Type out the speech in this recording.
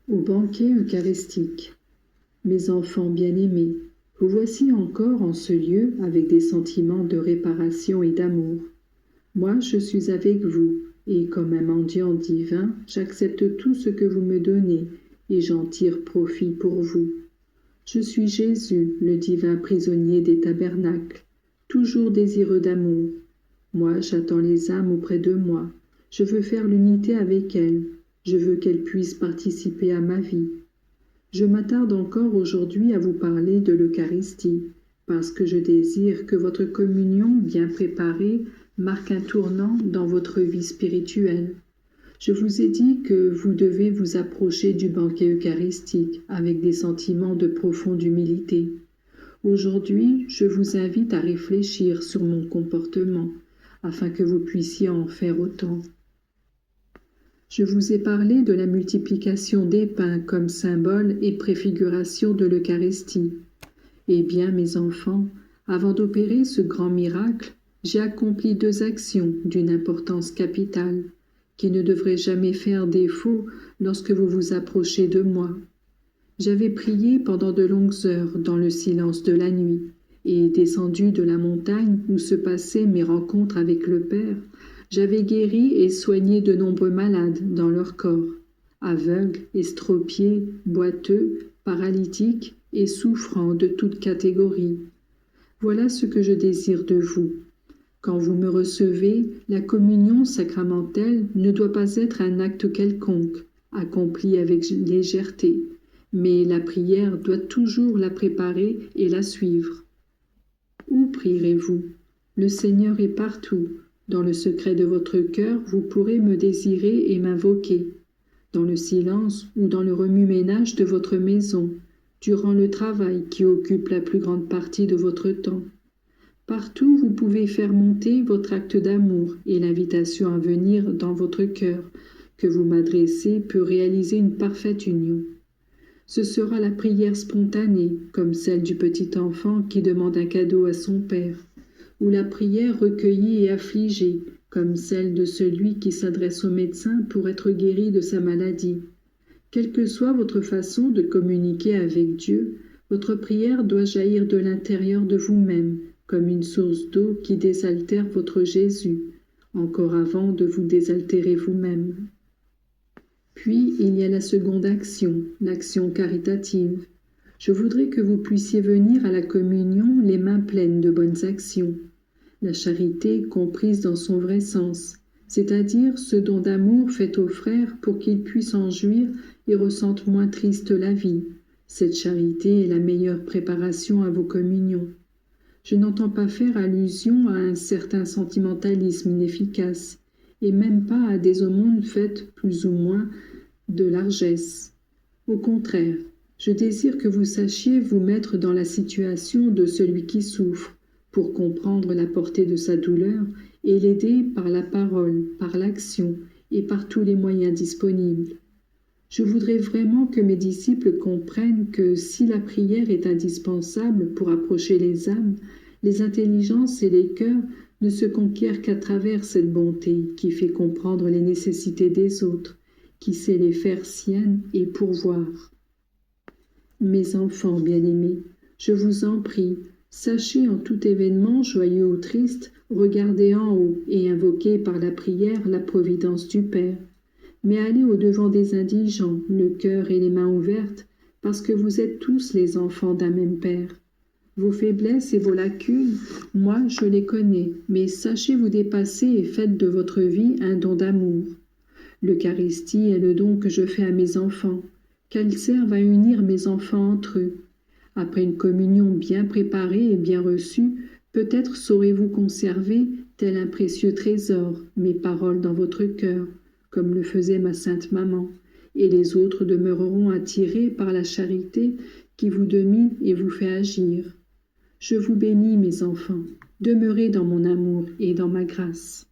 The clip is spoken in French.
Au banquet eucharistique. Mes enfants bien-aimés, vous voici encore en ce lieu avec des sentiments de réparation et d'amour. Moi, je suis avec vous, et comme un mendiant divin, j'accepte tout ce que vous me donnez, et j'en tire profit pour vous. Je suis Jésus, le divin prisonnier des tabernacles, toujours désireux d'amour. Moi, j'attends les âmes auprès de moi. Je veux faire l'unité avec elles. Je veux qu'elles puissent participer à ma vie. Je m'attarde encore aujourd'hui à vous parler de l'Eucharistie, parce que je désire que votre communion bien préparée marque un tournant dans votre vie spirituelle. Je vous ai dit que vous devez vous approcher du banquet eucharistique avec des sentiments de profonde humilité. Aujourd'hui, je vous invite à réfléchir sur mon comportement, afin que vous puissiez en faire autant. Je vous ai parlé de la multiplication des pains comme symbole et préfiguration de l'Eucharistie. Eh bien, mes enfants, avant d'opérer ce grand miracle, j'ai accompli 2 actions d'une importance capitale, qui ne devraient jamais faire défaut lorsque vous vous approchez de moi. J'avais prié pendant de longues heures dans le silence de la nuit, et descendu de la montagne où se passaient mes rencontres avec le Père, j'avais guéri et soigné de nombreux malades dans leur corps, aveugles, estropiés, boiteux, paralytiques et souffrants de toute catégorie. Voilà ce que je désire de vous. Quand vous me recevez, la communion sacramentelle ne doit pas être un acte quelconque, accompli avec légèreté, mais la prière doit toujours la préparer et la suivre. Où prierez-vous? Le Seigneur est partout. Dans le secret de votre cœur, vous pourrez me désirer et m'invoquer. Dans le silence ou dans le remue-ménage de votre maison, durant le travail qui occupe la plus grande partie de votre temps. Partout, vous pouvez faire monter votre acte d'amour et l'invitation à venir dans votre cœur, que vous m'adressez peut réaliser une parfaite union. Ce sera la prière spontanée, comme celle du petit enfant qui demande un cadeau à son père, ou la prière recueillie et affligée, comme celle de celui qui s'adresse au médecin pour être guéri de sa maladie. Quelle que soit votre façon de communiquer avec Dieu, votre prière doit jaillir de l'intérieur de vous-même, comme une source d'eau qui désaltère votre Jésus, encore avant de vous désaltérer vous-même. Puis il y a la seconde action, l'action caritative. Je voudrais que vous puissiez venir à la communion les mains pleines de bonnes actions. La charité comprise dans son vrai sens, c'est-à-dire ce don d'amour fait aux frères pour qu'ils puissent en jouir et ressentent moins triste la vie. Cette charité est la meilleure préparation à vos communions. Je n'entends pas faire allusion à un certain sentimentalisme inefficace, et même pas à des aumônes faites plus ou moins de largesse. Au contraire, je désire que vous sachiez vous mettre dans la situation de celui qui souffre, pour comprendre la portée de sa douleur et l'aider par la parole, par l'action et par tous les moyens disponibles. Je voudrais vraiment que mes disciples comprennent que si la prière est indispensable pour approcher les âmes, les intelligences et les cœurs ne se conquièrent qu'à travers cette bonté qui fait comprendre les nécessités des autres, qui sait les faire siennes et pourvoir. Mes enfants bien-aimés, je vous en prie, sachez en tout événement joyeux ou triste, regardez en haut et invoquez par la prière la providence du Père. Mais allez au-devant des indigents, le cœur et les mains ouvertes, parce que vous êtes tous les enfants d'un même Père. Vos faiblesses et vos lacunes, moi je les connais, mais sachez vous dépasser et faites de votre vie un don d'amour. L'Eucharistie est le don que je fais à mes enfants, qu'elle serve à unir mes enfants entre eux. Après une communion bien préparée et bien reçue, peut-être saurez-vous conserver, tel un précieux trésor, mes paroles dans votre cœur, comme le faisait ma sainte maman, et les autres demeureront attirés par la charité qui vous domine et vous fait agir. Je vous bénis, mes enfants, demeurez dans mon amour et dans ma grâce.